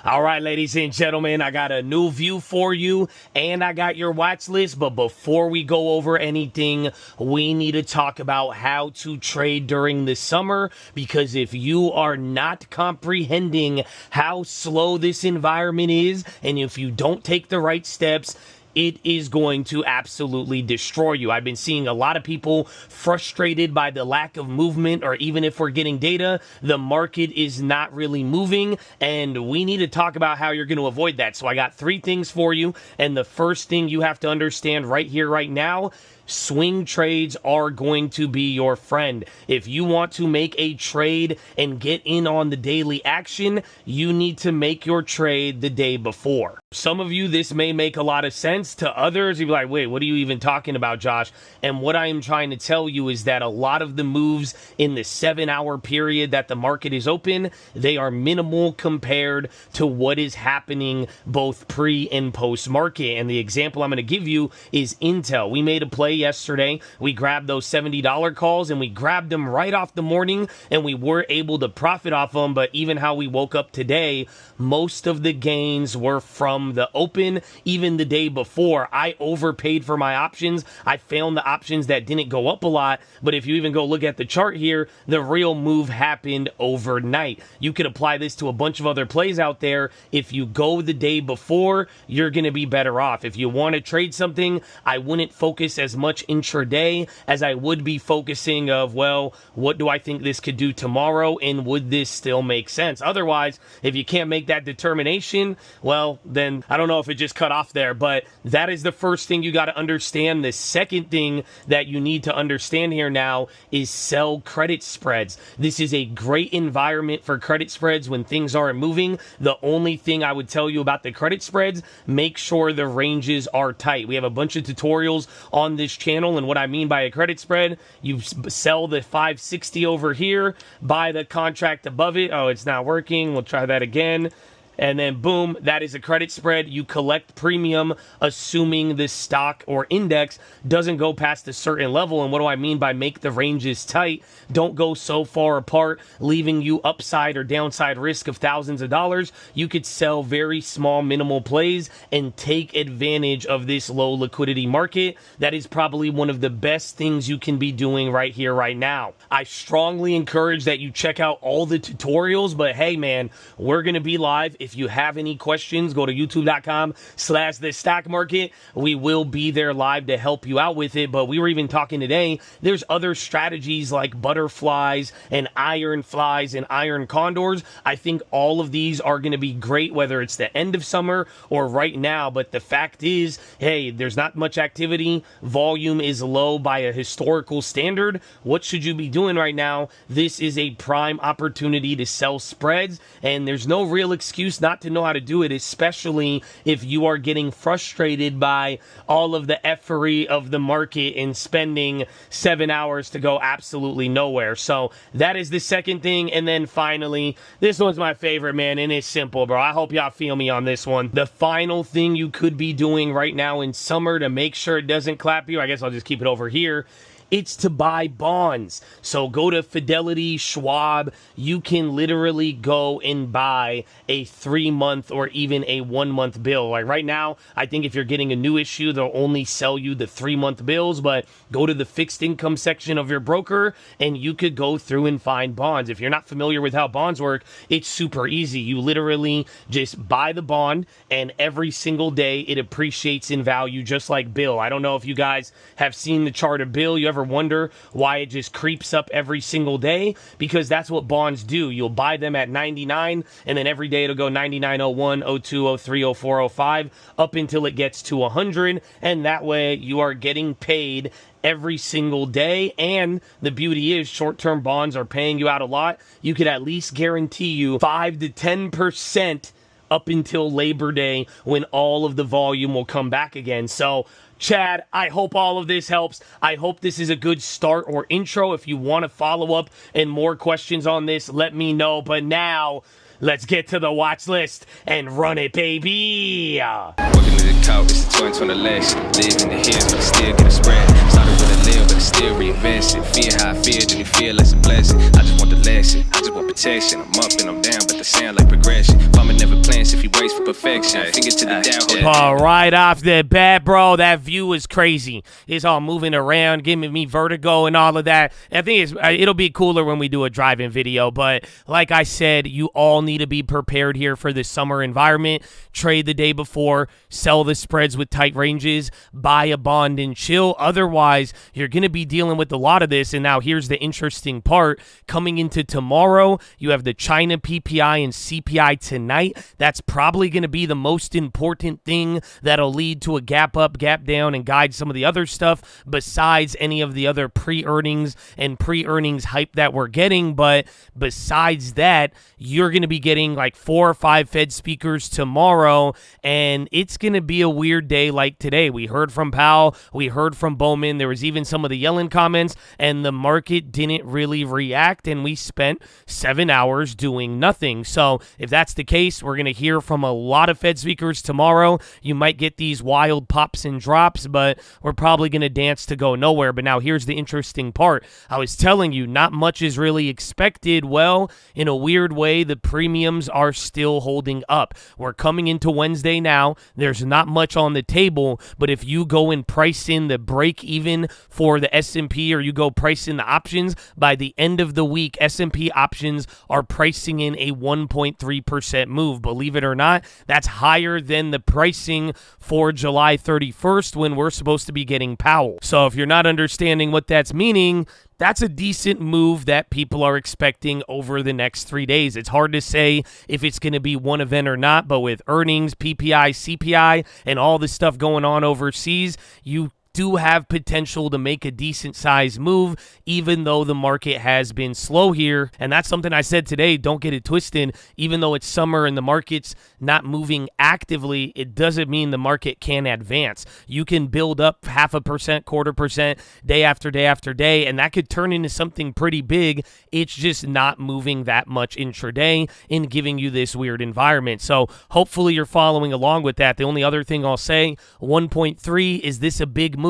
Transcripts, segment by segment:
All right, ladies and gentlemen, I got a new view for you and I got your watch list. But before we go over anything, we need to talk about how to trade during the summer, because if you are not comprehending how slow this environment is, and if you don't take the right steps, it is going to absolutely destroy you. I've been seeing a lot of people frustrated by the lack of movement, or even if we're getting data, the market is not really moving, and we need to talk about how you're going to avoid that. So I got 3 things for you, and the first thing you have to understand right here, right now, swing trades are going to be your friend. If you want to make a trade and get in on the daily action, you need to make your trade the day before. Some of you, this may make a lot of sense. To others, you'll be like, wait, what are you even talking about, Josh? And what I am trying to tell you is that a lot of the moves in the 7-hour period that the market is open, they are minimal compared to what is happening both pre and post market. And the example I'm going to give you is Intel. We made a play yesterday. We grabbed those $70 calls and we grabbed them right off the morning, and we were able to profit off them. But even how we woke up today, most of the gains were from the open. Even the day before, I overpaid for my options. I found the options that didn't go up a lot, but if you even go look at the chart here, the real move happened overnight. You could apply this to a bunch of other plays out there. If you go the day before, you're going to be better off. If you want to trade something, I wouldn't focus as much intraday as I would be focusing of, well, what do I think this could do tomorrow, and would this still make sense? Otherwise, if you can't make that determination, well, then I don't know if it just cut off there, but that is the first thing you got to understand. The second thing that you need to understand here now is sell credit spreads. This is a great environment for credit spreads when things aren't moving. The only thing I would tell you about the credit spreads, make sure the ranges are tight. We have a bunch of tutorials on this channel, and what I mean by a credit spread, you sell the 560 over here, buy the contract above it. Oh, it's not working. We'll try that again. And then boom, that is a credit spread. You collect premium assuming the stock or index doesn't go past a certain level. And what do I mean by make the ranges tight? Don't go so far apart, leaving you upside or downside risk of thousands of dollars. You could sell very small minimal plays and take advantage of this low liquidity market. That is probably one of the best things you can be doing right here, right now. I strongly encourage that you check out all the tutorials, but hey man, we're going to be live. If you have any questions, go to youtube.com/thestockmarket. We will be there live to help you out with it. But we were even talking today, there's other strategies like butterflies and iron flies and iron condors. I think all of these are going to be great, whether it's the end of summer or right now. But the fact is, hey, there's not much activity. Volume is low by a historical standard. What should you be doing right now? This is a prime opportunity to sell spreads, and there's no real excuse not to know how to do it, especially if you are getting frustrated by all of the effery of the market and spending 7 hours to go absolutely nowhere. So that is the second thing. And then finally, this one's my favorite, man, and it's simple, bro. I hope y'all feel me on this one. The final thing you could be doing right now in summer to make sure it doesn't clap you, I guess I'll just keep it over here, it's to buy bonds. So go to Fidelity, Schwab. You can literally go and buy a 3-month or even a 1-month bill. Like right now, I think if you're getting a new issue, they'll only sell you the 3-month bills, but go to the fixed income section of your broker and you could go through and find bonds. If you're not familiar with how bonds work, it's super easy. You literally just buy the bond, and every single day it appreciates in value, just like Bill. I don't know if you guys have seen the chart of Bill. You ever wonder why it just creeps up every single day? Because that's what bonds do. You'll buy them at 99, and then every day it'll go 99.01, 02, 03, 04, 05, up until it gets to 100, and that way you are getting paid every single day. And the beauty is short-term bonds are paying you out a lot. You could at least guarantee you 5 to 10% up until Labor Day, when all of the volume will come back again. So Chad, I hope all of this helps. I hope this is a good start or intro. If you want to follow up and more questions on this, let me know. But now, let's get to the watch list and run it, baby. Walking to the couch, it's a 20 on the legs. Live in the hills, but still get a spread. Started with a little bit. but I still reinvest it. Feel how I feel, then it feel like a blessing. I just want the lesson, I just want protection. I'm up and I'm down, but they sound like progression. Farmer never plans if he waits for perfection. Finger to the down. Right off the bat, bro, that view is crazy. It's all moving around, giving me vertigo and all of that. I think it'll be cooler when we do a driving video, but like I said, you all need to be prepared here for the summer environment. Trade the day before, sell the spreads with tight ranges, buy a bond and chill. Otherwise, you're going to be dealing with a lot of this. And now here's the interesting part. Coming into tomorrow, you have the China PPI and CPI tonight. That's probably going to be the most important thing that'll lead to a gap up, gap down, and guide some of the other stuff besides any of the other pre-earnings and pre-earnings hype that we're getting. But besides that, you're going to be getting like 4 or 5 Fed speakers tomorrow, and it's going to be a weird day like today. We heard from Powell, we heard from Bowman, there was even some of the Yellen comments, and the market didn't really react, and we spent 7 hours doing nothing. So if that's the case, we're going to hear from a lot of Fed speakers tomorrow. You might get these wild pops and drops, but we're probably going to dance to go nowhere. But now here's the interesting part. I was telling you, not much is really expected. Well, in a weird way, the premiums are still holding up. We're coming into Wednesday now. There's not much on the table, but if you go and price in the break even for the S&P, or you go price in the options, by the end of the week, S&P options are pricing in a 1.3% move. Believe it or not, that's higher than the pricing for July 31st when we're supposed to be getting Powell. So if you're not understanding what that's meaning, that's a decent move that people are expecting over the next 3 days. It's hard to say if it's going to be one event or not, but with earnings, PPI, CPI, and all the stuff going on overseas, you do have potential to make a decent size move, even though the market has been slow here. And that's something I said today. Don't get it twisted. Even though it's summer and the market's not moving actively, it doesn't mean the market can't advance. You can build up 0.5%, 0.25%, day after day after day, and that could turn into something pretty big. It's just not moving that much intraday and giving you this weird environment. So hopefully you're following along with that. The only other thing I'll say, 1.3, is this a big move?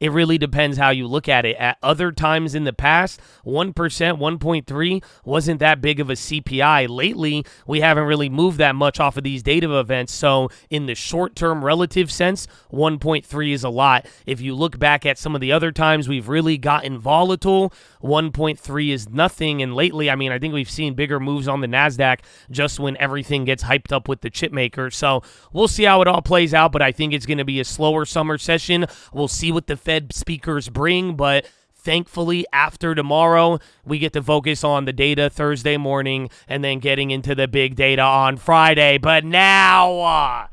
It really depends how you look at it. At other times in the past, 1%, 1.3 wasn't that big of a CPI. Lately, we haven't really moved that much off of these data events. So in the short-term relative sense, 1.3 is a lot. If you look back at some of the other times we've really gotten volatile, 1.3 is nothing. And lately, I mean, I think we've seen bigger moves on the NASDAQ just when everything gets hyped up with the chip maker. So we'll see how it all plays out, but I think it's going to be a slower summer session. We'll see what the Fed speakers bring, but thankfully, after tomorrow, we get to focus on the data Thursday morning and then getting into the big data on Friday. But now,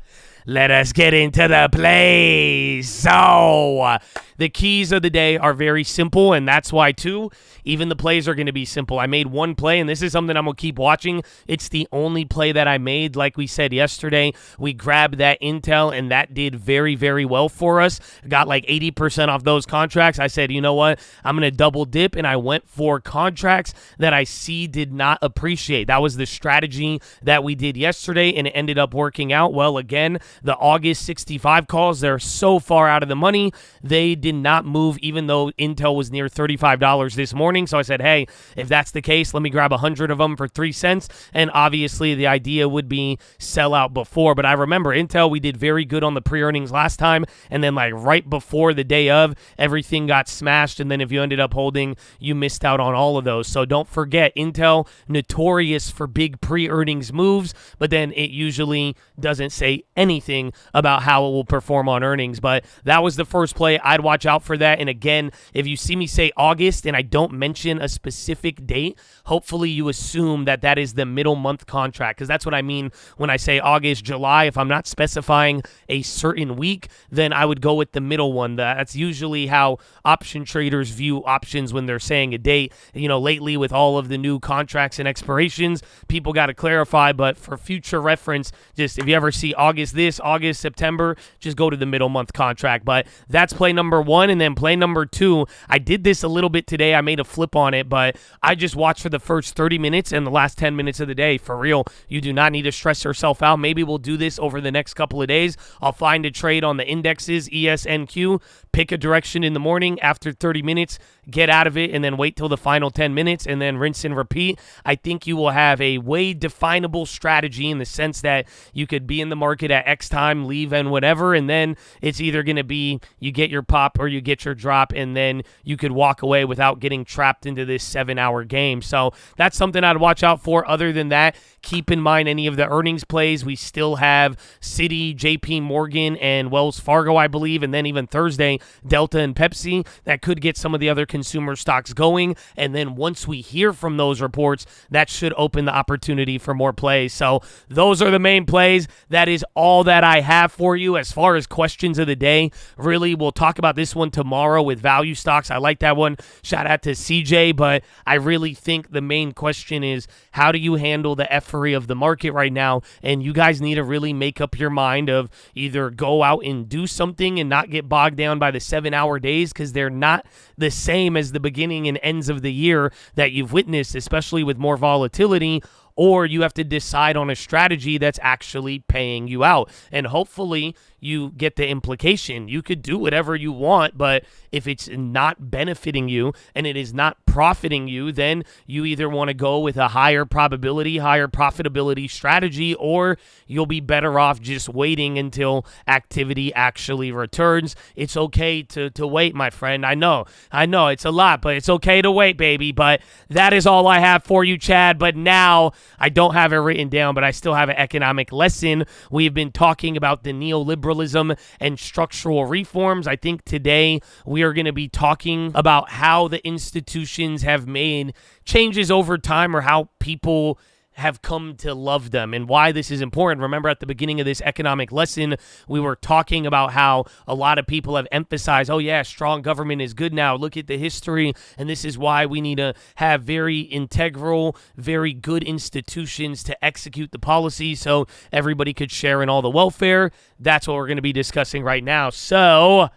let us get into the plays. So, the keys of the day are very simple, and that's why, too, even the plays are going to be simple. I made one play, and this is something I'm going to keep watching. It's the only play that I made. Like we said yesterday, we grabbed that Intel, and that did very, very well for us. Got like 80% off those contracts. I said, you know what? I'm going to double dip, and I went for contracts that I see did not appreciate. That was the strategy that we did yesterday, and it ended up working out. Well, again, the August 65 calls, they're so far out of the money. They did not move, even though Intel was near $35 this morning. So I said, hey, if that's the case, let me grab 100 of them for 3 cents. And obviously the idea would be sell out before. But I remember Intel, we did very good on the pre-earnings last time. And then like right before the day of, everything got smashed. And then if you ended up holding, you missed out on all of those. So don't forget, Intel, notorious for big pre-earnings moves, but then it usually doesn't say anything about how it will perform on earnings. But that was the first play. I'd watch out for that. And again, if you see me say August and I don't mention a specific date, hopefully you assume that that is the middle month contract, because that's what I mean when I say August, July. If I'm not specifying a certain week, then I would go with the middle one. That's usually how option traders view options when they're saying a date. You know, lately with all of the new contracts and expirations, people got to clarify, but for future reference, just if you ever see August this, August, September, just go to the middle month contract. But that's play number one, and then play number two. I did this a little bit today. I made a flip on it, but I just watched for the first 30 minutes and the last 10 minutes of the day. For real, you do not need to stress yourself out. Maybe we'll do this over the next couple of days. I'll find a trade on the indexes, ESNQ, pick a direction in the morning. After 30 minutes, get out of it, and then wait till the final 10 minutes, and then rinse and repeat. I think you will have a way definable strategy in the sense that you could be in the market at X time, leave and whatever, and then it's either going to be you get your pop or you get your drop, and then you could walk away without getting trapped into this 7-hour game. So that's something I'd watch out for. Other than that, keep in mind any of the earnings plays. We still have Citi, JP Morgan, and Wells Fargo, I believe, and then even Thursday, Delta and Pepsi. That could get some of the other consumer stocks going, and then once we hear from those reports, that should open the opportunity for more plays. So those are the main plays. That is all that I have for you as far as questions of the day. Really, we'll talk about this one tomorrow with value stocks. I like that one. Shout out to CJ, but I really think the main question is, how do you handle the effery of the market right now? And you guys need to really make up your mind of either go out and do something and not get bogged down by the 7-hour days, because they're not the same as the beginning and ends of the year that you've witnessed, especially with more volatility, or you have to decide on a strategy that's actually paying you out. And hopefully you get the implication. You could do whatever you want, but if it's not benefiting you and it is not profiting you, then you either want to go with a higher probability, higher profitability strategy, or you'll be better off just waiting until activity actually returns. It's okay to wait, my friend. I know it's a lot, but it's okay to wait, baby. But that is all I have for you, Chad. But now I don't have it written down, but I still have an economic lesson. We've been talking about the neoliberalism and structural reforms. I think today we are going to be talking about how the institutions have made changes over time, or how people have come to love them, and why this is important. Remember, at the beginning of this economic lesson, we were talking about how a lot of people have emphasized, oh yeah, strong government is good now. Look at the history, and this is why we need to have very integral, very good institutions to execute the policy so everybody could share in all the welfare. That's what we're going to be discussing right now. So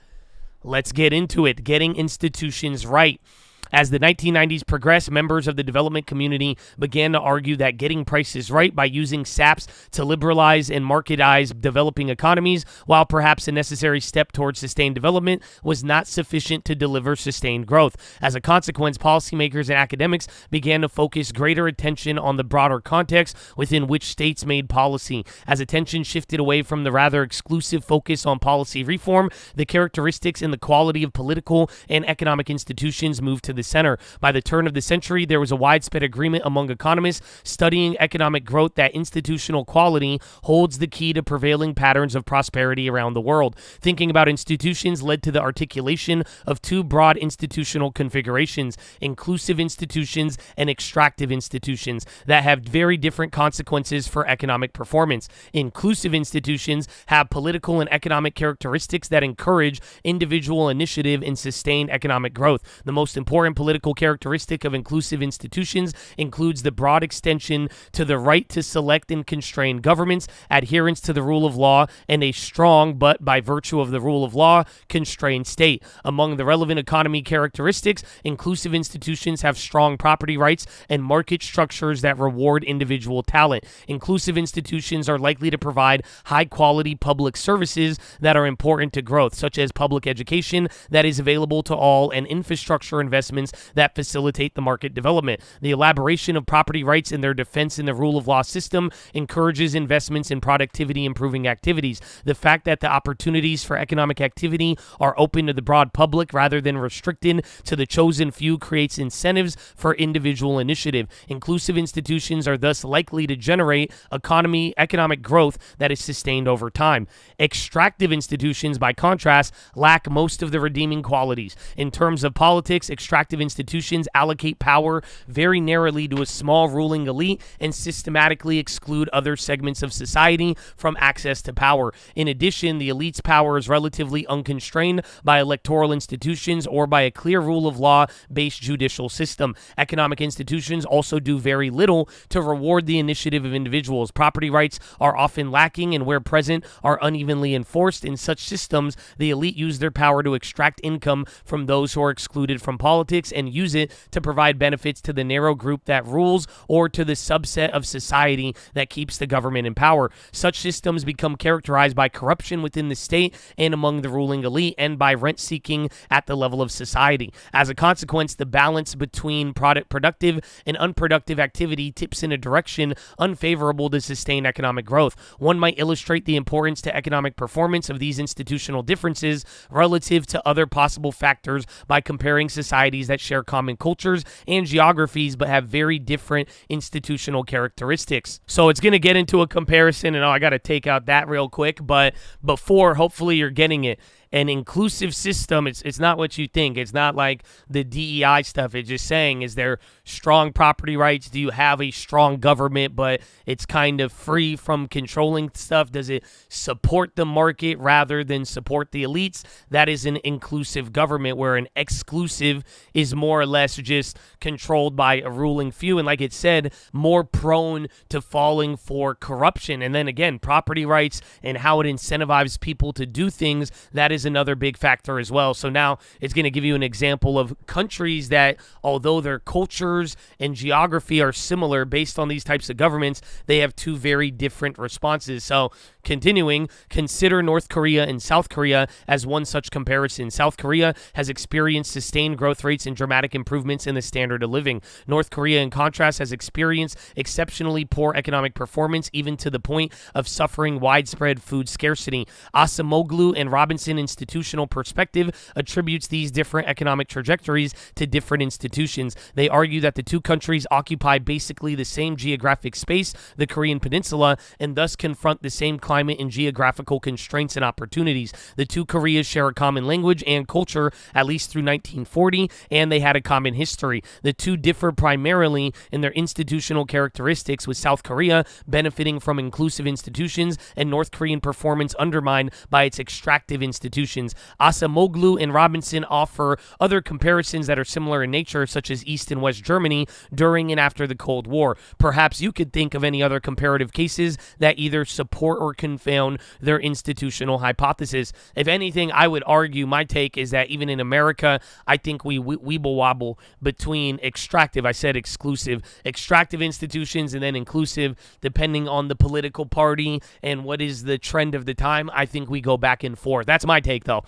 let's get into it. Getting institutions right. As the 1990s progressed, members of the development community began to argue that getting prices right by using SAPs to liberalize and marketize developing economies, while perhaps a necessary step towards sustained development, was not sufficient to deliver sustained growth. As a consequence, policymakers and academics began to focus greater attention on the broader context within which states made policy. As attention shifted away from the rather exclusive focus on policy reform, the characteristics and the quality of political and economic institutions moved to the center. By the turn of the century, there was a widespread agreement among economists studying economic growth that institutional quality holds the key to prevailing patterns of prosperity around the world. Thinking about institutions led to the articulation of two broad institutional configurations: inclusive institutions and extractive institutions, that have very different consequences for economic performance. Inclusive institutions have political and economic characteristics that encourage individual initiative and sustained economic growth. The most important political characteristic of inclusive institutions includes the broad extension to the right to select and constrain governments, adherence to the rule of law, and a strong, but by virtue of the rule of law, constrained state. Among the relevant economy characteristics, inclusive institutions have strong property rights and market structures that reward individual talent. Inclusive institutions are likely to provide high-quality public services that are important to growth, such as public education that is available to all and infrastructure investments that facilitate the market development. The elaboration of property rights and their defense in the rule of law system encourages investments in productivity improving activities. The fact that the opportunities for economic activity are open to the broad public rather than restricted to the chosen few creates incentives for individual initiative. Inclusive institutions are thus likely to generate economic growth that is sustained over time. Extractive institutions, by contrast, lack most of the redeeming qualities. In terms of politics, extractive extractive institutions allocate power very narrowly to a small ruling elite and systematically exclude other segments of society from access to power. In addition, the elite's power is relatively unconstrained by electoral institutions or by a clear rule of law based judicial system. Economic institutions also do very little to reward the initiative of individuals. Property rights are often lacking and, where present, are unevenly enforced. In such systems, the elite use their power to extract income from those who are excluded from politics and use it to provide benefits to the narrow group that rules or to the subset of society that keeps the government in power. Such systems become characterized by corruption within the state and among the ruling elite, and by rent-seeking at the level of society. As a consequence, the balance between productive and unproductive activity tips in a direction unfavorable to sustained economic growth. One might illustrate the importance to economic performance of these institutional differences relative to other possible factors by comparing societies that share common cultures and geographies but have very different institutional characteristics. So it's going to get into a comparison, and I got to take out that real quick, but before, hopefully you're getting it. An inclusive system, it's not what you think. It's not like the DEI stuff. It's just saying, is there strong property rights? Do you have a strong government, but it's kind of free from controlling stuff? Does it support the market rather than support the elites? That is an inclusive government, where an exclusive is more or less just controlled by a ruling few, and like it said, more prone to falling for corruption. And then again, property rights and how it incentivizes people to do things, that is another big factor as well. So now it's going to give you an example of countries that, although their cultures and geography are similar based on these types of governments, they have two very different responses. So continuing, consider North Korea and South Korea as one such comparison. South Korea has experienced sustained growth rates and dramatic improvements in the standard of living. North Korea, in contrast, has experienced exceptionally poor economic performance, even to the point of suffering widespread food scarcity. Acemoglu and Robinson Institutional Perspective attributes these different economic trajectories to different institutions. They argue that the two countries occupy basically the same geographic space, the Korean Peninsula, and thus confront the same climate and geographical constraints and opportunities. The two Koreas share a common language and culture, at least through 1940, and they had a common history. The two differ primarily in their institutional characteristics, with South Korea benefiting from inclusive institutions and North Korean performance undermined by its extractive institutions. Acemoglu and Robinson offer other comparisons that are similar in nature, such as East and West Germany during and after the Cold War. Perhaps you could think of any other comparative cases that either support or confound their institutional hypothesis. If anything, I would argue, my take is that even in America, I think we weeble wobble between extractive, I said exclusive, extractive institutions, and then inclusive, depending on the political party and what is the trend of the time. I think we go back and forth. That's my take, though.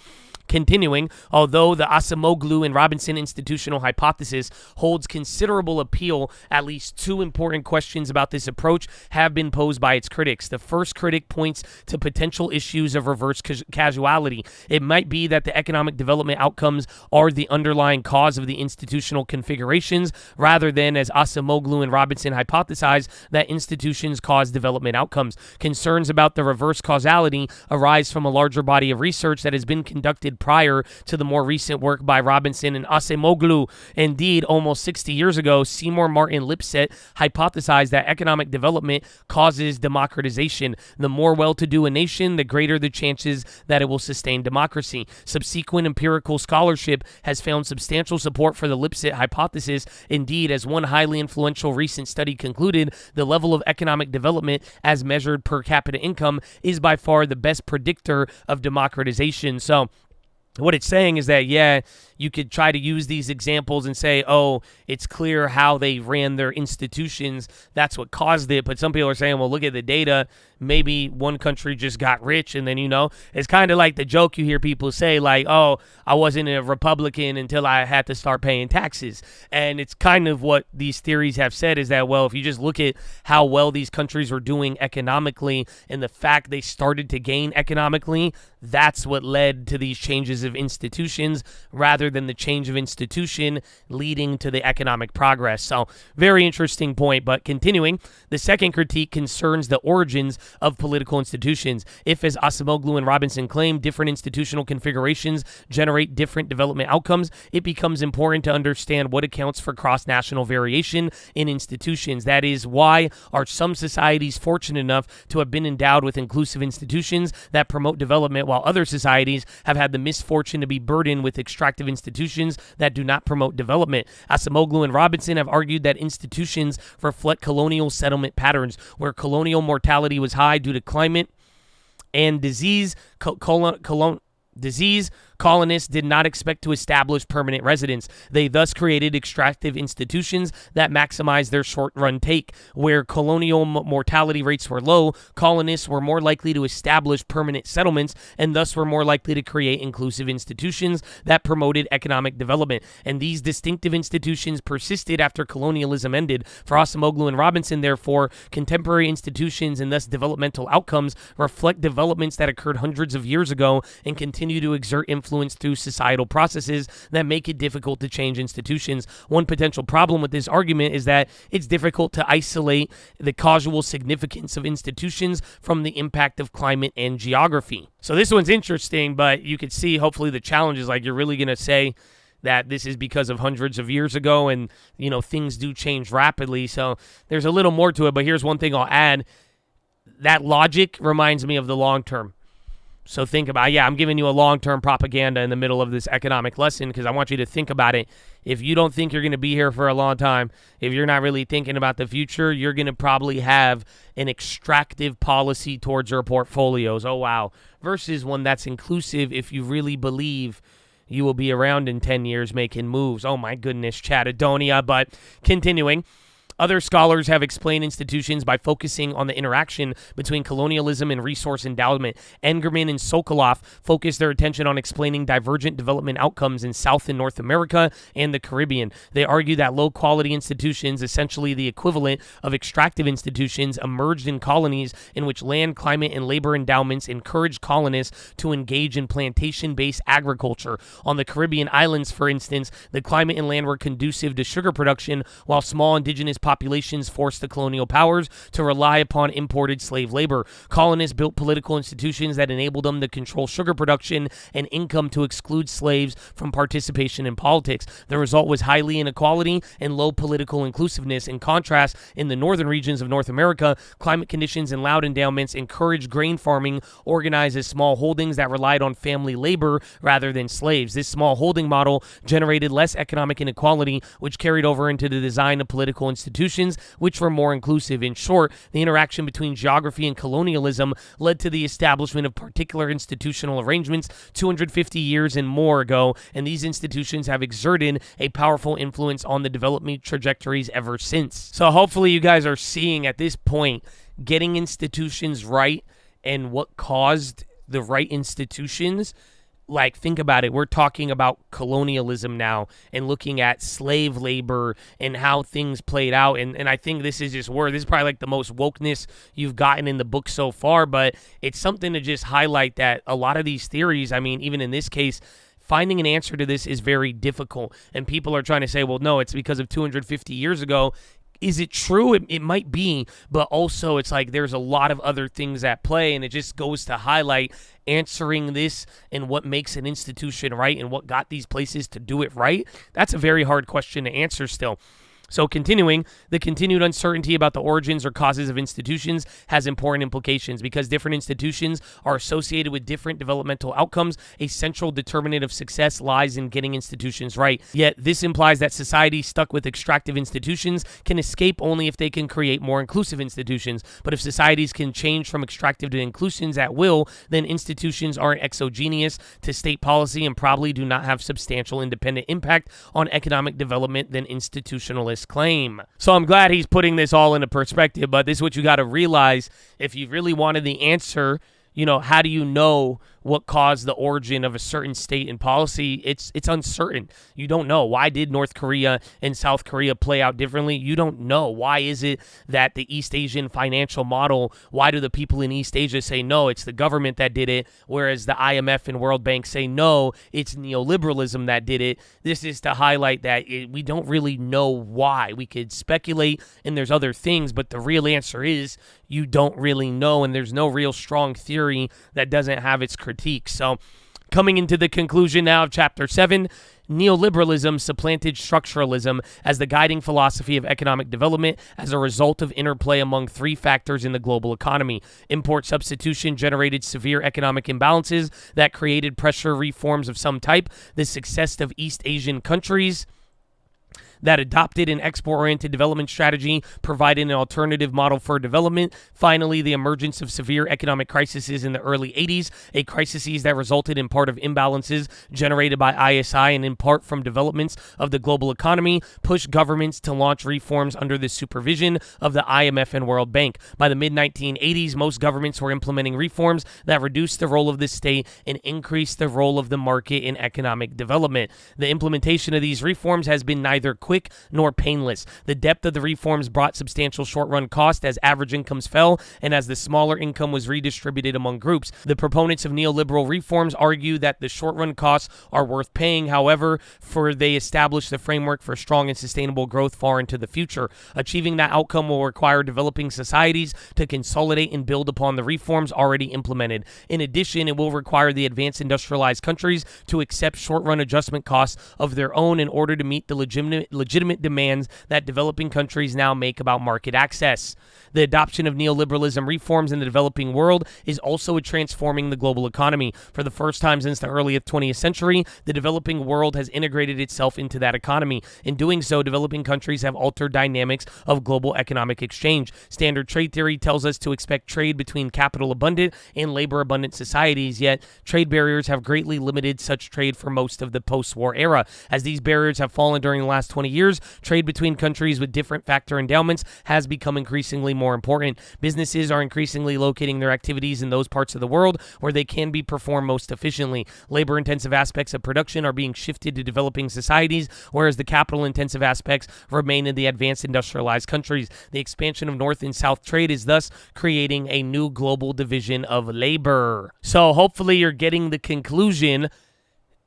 Continuing, although the Acemoglu and Robinson institutional hypothesis holds considerable appeal, at least two important questions about this approach have been posed by its critics. The first critic points to potential issues of reverse causality. It might be that the economic development outcomes are the underlying cause of the institutional configurations, rather than, as Acemoglu and Robinson hypothesize, that institutions cause development outcomes. Concerns about the reverse causality arise from a larger body of research that has been conducted prior to the more recent work by Robinson and Acemoglu. Indeed, almost 60 years ago, Seymour Martin Lipset hypothesized that economic development causes democratization. The more well-to-do a nation, the greater the chances that it will sustain democracy. Subsequent empirical scholarship has found substantial support for the Lipset hypothesis. Indeed, as one highly influential recent study concluded, the level of economic development as measured per capita income is by far the best predictor of democratization. So what it's saying is that, yeah, you could try to use these examples and say, oh, it's clear how they ran their institutions. That's what caused it. But some people are saying, well, look at the data. Maybe one country just got rich. And then, it's kind of like the joke you hear people say, like, oh, I wasn't a Republican until I had to start paying taxes. And it's kind of what these theories have said, is that, well, if you just look at how well these countries were doing economically and the fact they started to gain economically, that's what led to these changes changes of institutions rather than the change of institution leading to the economic progress. So very interesting point. But continuing, the second critique concerns the origins of political institutions. If, as Acemoglu and Robinson claim, different institutional configurations generate different development outcomes, it becomes important to understand what accounts for cross-national variation in institutions. That is, why are some societies fortunate enough to have been endowed with inclusive institutions that promote development, while other societies have had the misfortune to be burdened with extractive institutions that do not promote development. Acemoglu and Robinson have argued that institutions reflect colonial settlement patterns, where colonial mortality was high due to climate and disease. Colonists did not expect to establish permanent residence. They thus created extractive institutions that maximized their short-run take. Where colonial mortality rates were low, colonists were more likely to establish permanent settlements and thus were more likely to create inclusive institutions that promoted economic development. And these distinctive institutions persisted after colonialism ended. For Acemoglu and Robinson, therefore, contemporary institutions and thus developmental outcomes reflect developments that occurred hundreds of years ago and continue to exert influence through societal processes that make it difficult to change institutions. One potential problem with this argument is that it's difficult to isolate the causal significance of institutions from the impact of climate and geography. So this one's interesting, but you could see hopefully the challenge is like you're really going to say that this is because of hundreds of years ago and, things do change rapidly. So there's a little more to it, but here's one thing I'll add. That logic reminds me of the long term. So think about, I'm giving you a long-term propaganda in the middle of this economic lesson because I want you to think about it. If you don't think you're going to be here for a long time, if you're not really thinking about the future, you're going to probably have an extractive policy towards your portfolios. Oh, wow. Versus one that's inclusive if you really believe you will be around in 10 years making moves. Oh, my goodness, Chatadonia. But continuing. Other scholars have explained institutions by focusing on the interaction between colonialism and resource endowment. Engerman and Sokoloff focused their attention on explaining divergent development outcomes in South and North America and the Caribbean. They argue that low-quality institutions, essentially the equivalent of extractive institutions, emerged in colonies in which land, climate, and labor endowments encouraged colonists to engage in plantation-based agriculture. On the Caribbean islands, for instance, the climate and land were conducive to sugar production, while small indigenous populations forced the colonial powers to rely upon imported slave labor. Colonists built political institutions that enabled them to control sugar production and income to exclude slaves from participation in politics. The result was highly inequality and low political inclusiveness. In contrast, in the northern regions of North America, climate conditions and loud endowments encouraged grain farming organized as small holdings that relied on family labor rather than slaves. This small holding model generated less economic inequality, which carried over into the design of political institutions, which were more inclusive. In short, the interaction between geography and colonialism led to the establishment of particular institutional arrangements 250 years and more ago, and these institutions have exerted a powerful influence on the development trajectories ever since. So hopefully you guys are seeing at this point, getting institutions right and what caused the right institutions. Like, think about it. We're talking about colonialism now and looking at slave labor and how things played out. And I think this is just this is probably like the most wokeness you've gotten in the book so far, but it's something to just highlight that a lot of these theories, I mean, even in this case, finding an answer to this is very difficult. And people are trying to say, well, no, it's because of 250 years ago. Is it true? It might be, but also it's like there's a lot of other things at play, and it just goes to highlight answering this and what makes an institution right and what got these places to do it right. That's a very hard question to answer still. So continuing, the continued uncertainty about the origins or causes of institutions has important implications because different institutions are associated with different developmental outcomes. A central determinant of success lies in getting institutions right. Yet this implies that societies stuck with extractive institutions can escape only if they can create more inclusive institutions. But if societies can change from extractive to inclusions at will, then institutions aren't exogenous to state policy and probably do not have substantial independent impact on economic development than institutionalists claim. So I'm glad he's putting this all into perspective, but this is what you got to realize. If you really wanted the answer, how do you know what caused the origin of a certain state and policy, it's uncertain. You don't know. Why did North Korea and South Korea play out differently? You don't know. Why is it that the East Asian financial model, why do the people in East Asia say no, it's the government that did it, whereas the IMF and World Bank say no, it's neoliberalism that did it? This is to highlight that we don't really know why. We could speculate and there's other things, but the real answer is you don't really know, and there's no real strong theory that doesn't have its critiques. So coming into the conclusion now of Chapter 7, neoliberalism supplanted structuralism as the guiding philosophy of economic development as a result of interplay among three factors in the global economy. Import substitution generated severe economic imbalances that created pressure reforms of some type. The success of East Asian countries that adopted an export-oriented development strategy provided an alternative model for development. Finally, the emergence of severe economic crises in the early 80s, a crises that resulted in part of imbalances generated by ISI and in part from developments of the global economy, pushed governments to launch reforms under the supervision of the IMF and World Bank. By the mid-1980s, most governments were implementing reforms that reduced the role of the state and increased the role of the market in economic development. The implementation of these reforms has been neither quick nor painless. The depth of the reforms brought substantial short-run cost as average incomes fell and as the smaller income was redistributed among groups. The proponents of neoliberal reforms argue that the short-run costs are worth paying, however, for they establish the framework for strong and sustainable growth far into the future. Achieving that outcome will require developing societies to consolidate and build upon the reforms already implemented. In addition, it will require the advanced industrialized countries to accept short-run adjustment costs of their own in order to meet the legitimate demands that developing countries now make about market access. The adoption of neoliberalism reforms in the developing world is also transforming the global economy. For the first time since the early 20th century, the developing world has integrated itself into that economy. In doing so, developing countries have altered dynamics of global economic exchange. Standard trade theory tells us to expect trade between capital-abundant and labor-abundant societies, yet trade barriers have greatly limited such trade for most of the post-war era. As these barriers have fallen during the last 20 years, trade between countries with different factor endowments has become increasingly more important. Businesses are increasingly locating their activities in those parts of the world where they can be performed most efficiently. Labor-intensive aspects of production are being shifted to developing societies, whereas the capital-intensive aspects remain in the advanced industrialized countries. The expansion of North and South trade is thus creating a new global division of labor. So hopefully you're getting the conclusion.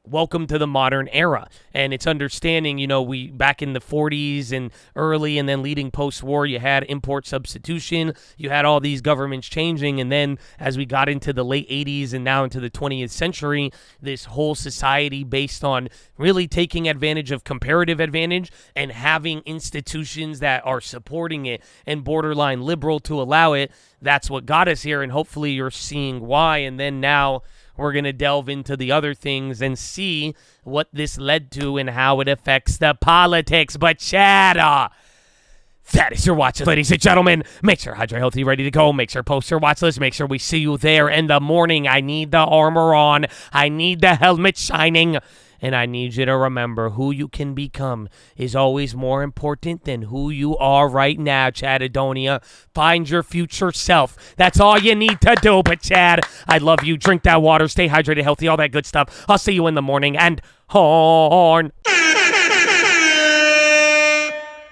Welcome to the modern era. And it's understanding, we back in the 40s and early and then leading post-war, you had import substitution, you had all these governments changing, and then as we got into the late 80s and now into the 20th century, this whole society based on really taking advantage of comparative advantage and having institutions that are supporting it and borderline liberal to allow it. That's what got us here, and hopefully you're seeing why. And then now we're going to delve into the other things and see what this led to and how it affects the politics. But Chad, that is your watch list, ladies and gentlemen. Make sure Hydrate Healthy ready to go. Make sure post your watch list. Make sure we see you there in the morning. I need the armor on. I need the helmet shining. And I need you to remember who you can become is always more important than who you are right now, Chadadonia. Find your future self. That's all you need to do. But Chad, I love you. Drink that water. Stay hydrated, healthy, all that good stuff. I'll see you in the morning. And horn.